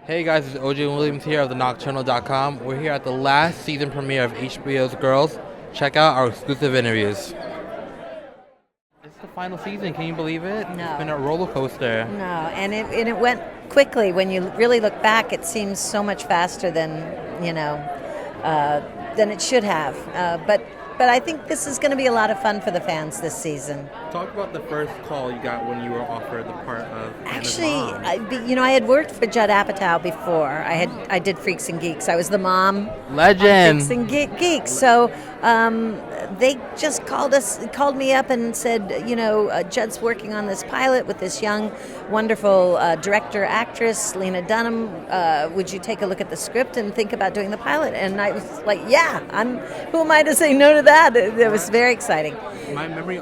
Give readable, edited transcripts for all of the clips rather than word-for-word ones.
Hey guys, it's OJ Williams here of the Nocturnal.com. We're here at the last season premiere of HBO's Girls. Check out our exclusive interviews. It's the final season, can you believe it? No. It's been a roller coaster. No, and it went quickly. When you really look back, it seems so much faster than it should have. But I think this is going to be a lot of fun for the fans this season. Talk about the first call you got when you were offered the part of Hannah's Actually, mom. I had worked for Judd Apatow before. I did Freaks and Geeks. I was the mom. Legend. Freaks and Geeks. So they just called me up and said, Judd's working on this pilot with this young, wonderful director actress, Lena Dunham. Would you take a look at the script and think about doing the pilot? And I was like, yeah. Who am I to say no to that? It was very exciting. My memory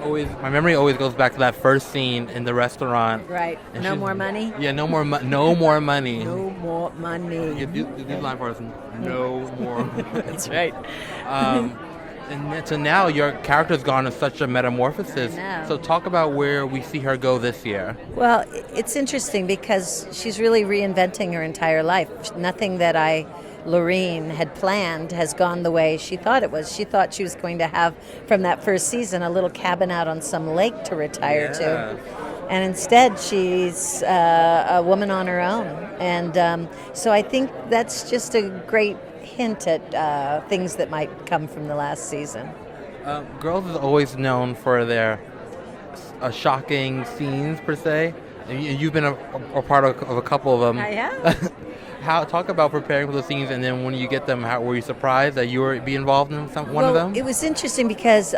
always goes back to that first scene in the restaurant. Right. And No more money. Yeah, no more money. No more money. No more money. Yeah, do the line for us. No more. That's right. And so now your character's gone in such a metamorphosis. I know. So talk about where we see her go this year. Well, it's interesting because she's really reinventing her entire life. Nothing that Lorene had planned has gone the way she thought it was. She thought she was going to have, from that first season, a little cabin out on some lake to retire to. And instead, she's a woman on her own. And so I think that's just a great hint at things that might come from the last season. Girls is always known for their shocking scenes, per se. And you've been a part of a couple of them. I have. Talk about preparing for the scenes, and then when you get them, were you surprised that you were be involved in one of them? It was interesting because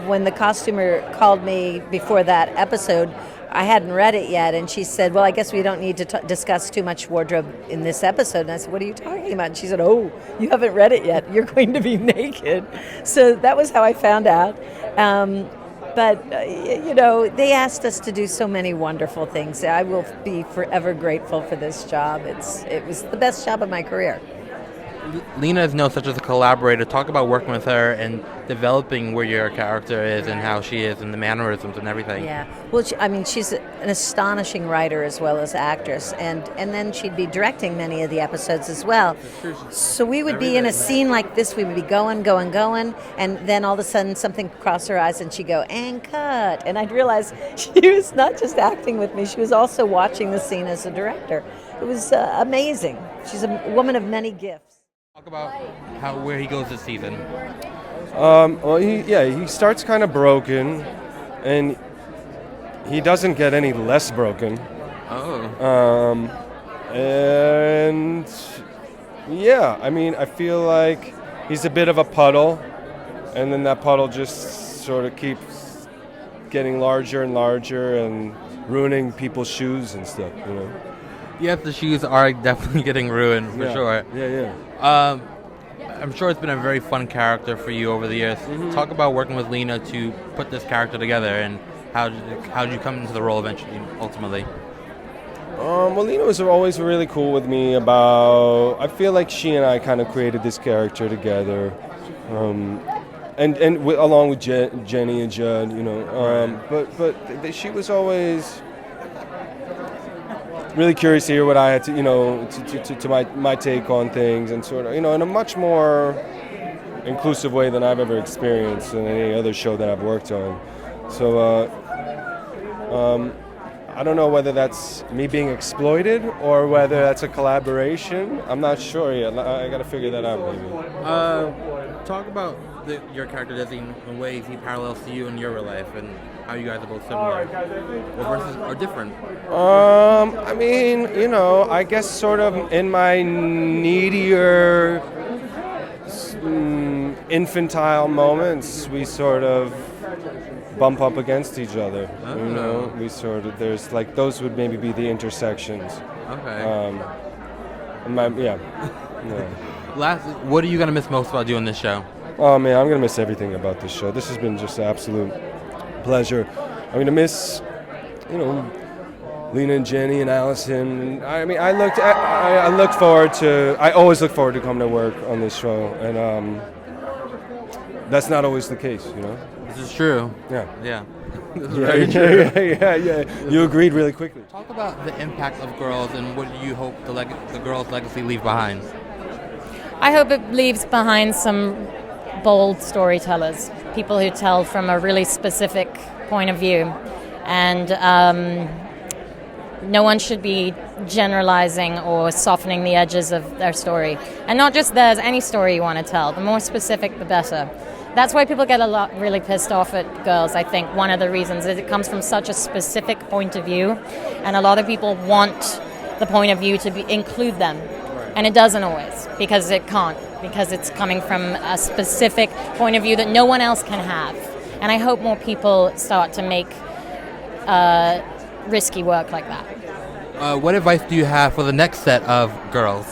when the costumer called me before that episode, I hadn't read it yet, and she said, well, I guess we don't need to discuss too much wardrobe in this episode. And I said, what are you talking about? And she said, oh, you haven't read it yet. You're going to be naked. So that was how I found out. But they asked us to do so many wonderful things. I will be forever grateful for this job. It was the best job of my career. Lena is known such as a collaborator. Talk about working with her and developing where your character is and how she is and the mannerisms and everything. Yeah. Well, she's an astonishing writer as well as actress. And then she'd be directing many of the episodes as well. So we would be in a scene like this. We would be going. And then all of a sudden something crossed her eyes and she'd go, and cut. And I'd realize she was not just acting with me. She was also watching the scene as a director. It was amazing. She's a woman of many gifts. Talk about where he goes this season. Well, he starts kind of broken, and he doesn't get any less broken. Oh. And yeah, I feel like he's a bit of a puddle, and then that puddle just sort of keeps getting larger and larger and ruining people's shoes and stuff, Yes, the shoes are definitely getting ruined for sure. Yeah. I'm sure it's been a very fun character for you over the years. Mm-hmm. Talk about working with Lena to put this character together, and how did you come into the role ultimately? Well, Lena was always really cool with me I feel like she and I kind of created this character together. Along with Jenny and Judd, but she was always really curious to hear what I had to my take on things, and sort of, in a much more inclusive way than I've ever experienced in any other show that I've worked on. So I don't know whether that's me being exploited or whether that's a collaboration. I'm not sure yet. I got to figure that out maybe. Talk about your character does in ways he parallels to you in your real life, and how you guys are both similar or different. I guess sort of in my needier, infantile moments, we sort of bump up against each other. We sort of, there's like, those would maybe be the intersections. Okay. Lastly, what are you gonna miss most about doing this show? Oh man, I'm gonna miss everything about this show. This has been just an absolute pleasure. I'm gonna miss, Lena and Jenny and Allison. I always look forward to coming to work on this show, and that's not always the case, This is true. Yeah. Yeah. You agreed really quickly. Talk about the impact of girls and what do you hope the girls' legacy leave behind? I hope it leaves behind some bold storytellers, people who tell from a really specific point of view. And no one should be generalizing or softening the edges of their story. And not just theirs, any story you want to tell. The more specific, the better. That's why people get really pissed off at girls, I think. One of the reasons is it comes from such a specific point of view, and a lot of people want the point of view to include them. And it doesn't always, because it can't, because it's coming from a specific point of view that no one else can have. And I hope more people start to make risky work like that. What advice do you have for the next set of girls?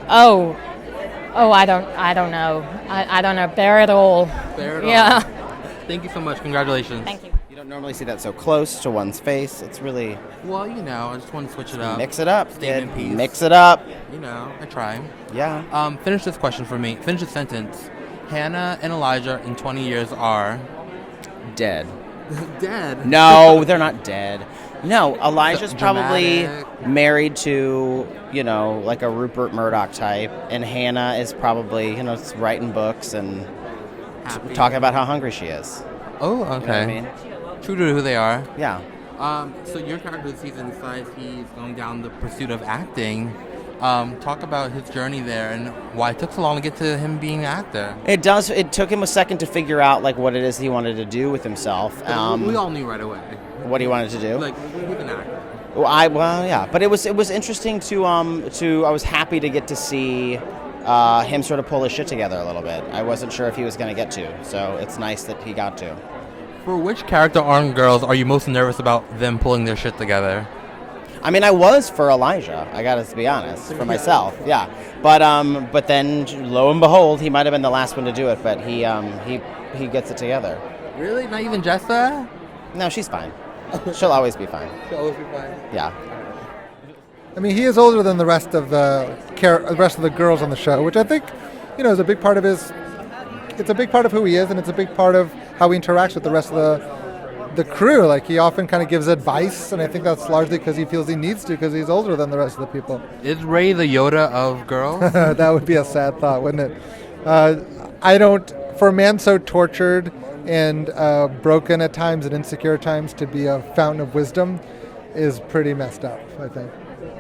Oh, I don't know. I don't know. Bear it all. Bear it all. Yeah. Thank you so much. Congratulations. Thank you. You don't normally see that so close to one's face. It's really... Well, I just want to switch it up. Mix it up, Statement kid. piece. Mix it up. I try. Yeah. Finish this question for me. Finish the sentence. Hannah and Elijah in 20 years are... Dead. Dead? No, they're not dead. No, Elijah's probably Dramatic. married to, like a Rupert Murdoch type, and Hannah is probably, writing books and Happy. talking about how hungry she is. Oh, okay. You know what I mean? True to who they are. Yeah. So your character this season decides he's going down the pursuit of acting. Talk about his journey there and why it took so long to get to him being an actor. It does. It took him a second to figure out what it is he wanted to do with himself. We all knew right away. What he wanted to do. He's an actor. Yeah, but it was interesting to I was happy to get to see him sort of pull his shit together a little bit. I wasn't sure if he was going to get to, so it's nice that he got to. For which character on Girls are you most nervous about them pulling their shit together? I mean, I was for Elijah. I got to be honest, for myself. Yeah, but then lo and behold, he might have been the last one to do it, but he gets it together. Really? Not even Jessa? No, she's fine. She'll always be fine. She'll always be fine. Yeah. I mean, he is older than the rest of the girls on the show, which I think, is a big part of his. It's a big part of who he is, and it's a big part of how he interacts with the rest of the crew. Like, he often kind of gives advice, and I think that's largely because he feels he needs to, because he's older than the rest of the people. Is Ray the Yoda of Girls? That would be a sad thought, wouldn't it? For a man so tortured and broken at times and insecure at times, to be a fountain of wisdom is pretty messed up, I think.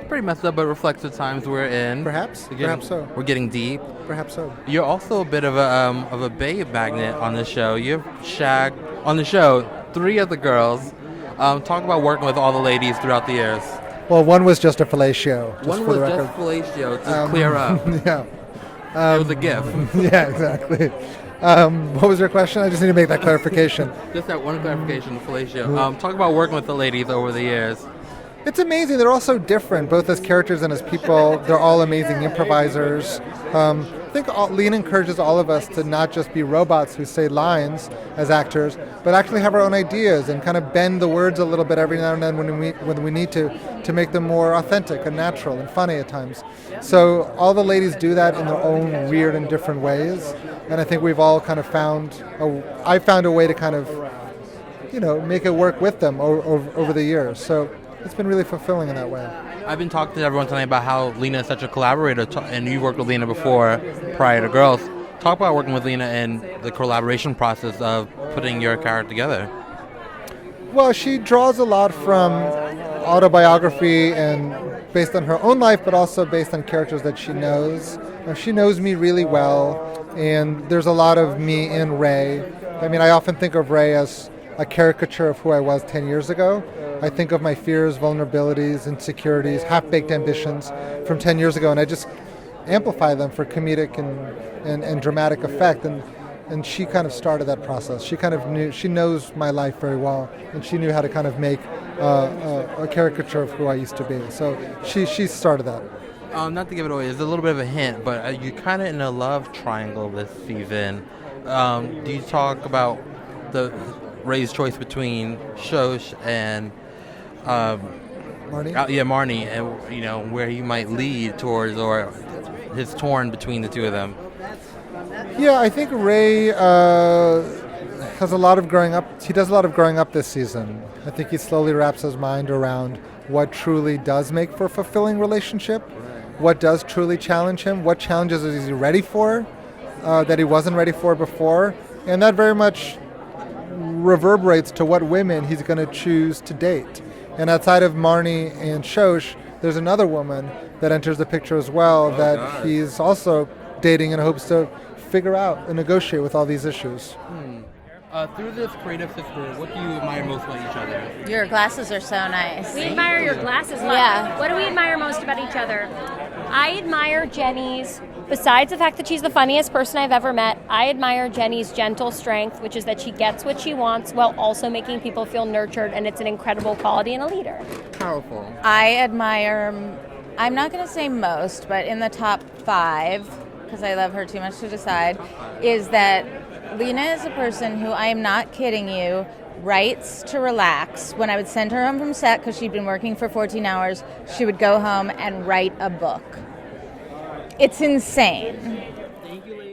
Pretty messed up, but reflects the times we're in. Perhaps so. We're getting deep. Perhaps so. You're also a bit of a babe magnet on the show. You've shagged on the show 3 of the girls. Talk about working with all the ladies throughout the years. Well, one was just a fellatio. One was just fellatio to clear up. Yeah. It was a gift. Yeah, exactly. What was your question? I just need to make that clarification. Just that one clarification, the fellatio. Talk about working with the ladies over the years. It's amazing. They're all so different, both as characters and as people. They're all amazing improvisers. I think Lena encourages all of us to not just be robots who say lines as actors, but actually have our own ideas and kind of bend the words a little bit every now and then when we need to make them more authentic and natural and funny at times. So all the ladies do that in their own weird and different ways, and I think we've all kind of I found a way to kind of, make it work with them over the years. So it's been really fulfilling in that way. I've been talking to everyone tonight about how Lena is such a collaborator, and you worked with Lena before, prior to Girls. Talk about working with Lena and the collaboration process of putting your character together. Well, she draws a lot from autobiography and based on her own life, but also based on characters that she knows. She knows me really well, and there's a lot of me in Ray. I mean, I often think of Ray as a caricature of who I was 10 years ago. I think of my fears, vulnerabilities, insecurities, half-baked ambitions from 10 years ago, and I just amplify them for comedic and dramatic effect. And she kind of started that process. She knows my life very well, and she knew how to kind of make a caricature of who I used to be. So she started that. Not to give it away, it's a little bit of a hint, but you're kind of in a love triangle this season. Do you talk about the Ray's choice between Shosh and Marnie? Marnie, and where he might lead towards, or his torn between the two of them? Yeah, I think Ray has a lot of growing up. He does a lot of growing up this season. I think he slowly wraps his mind around what truly does make for a fulfilling relationship, what does truly challenge him, what challenges is he ready for that he wasn't ready for before, and that very much reverberates to what women he's going to choose to date. And outside of Marnie and Shosh, there's another woman that enters the picture as well that he's also dating and hopes to figure out and negotiate with all these issues. Through this creative sisterhood, what do you admire most about each other? Your glasses are so nice. We admire your glasses. Yeah. What do we admire most about each other? I admire Jenny's, besides the fact that she's the funniest person I've ever met, I admire Jenny's gentle strength, which is that she gets what she wants while also making people feel nurtured, and it's an incredible quality in a leader. Powerful. I admire, I'm not going to say most, but in the top 5, because I love her too much to decide, is that Lena is a person who, I am not kidding you, writes to relax. When I would send her home from set because she'd been working for 14 hours, she would go home and write a book. It's insane. Thank you, Lena.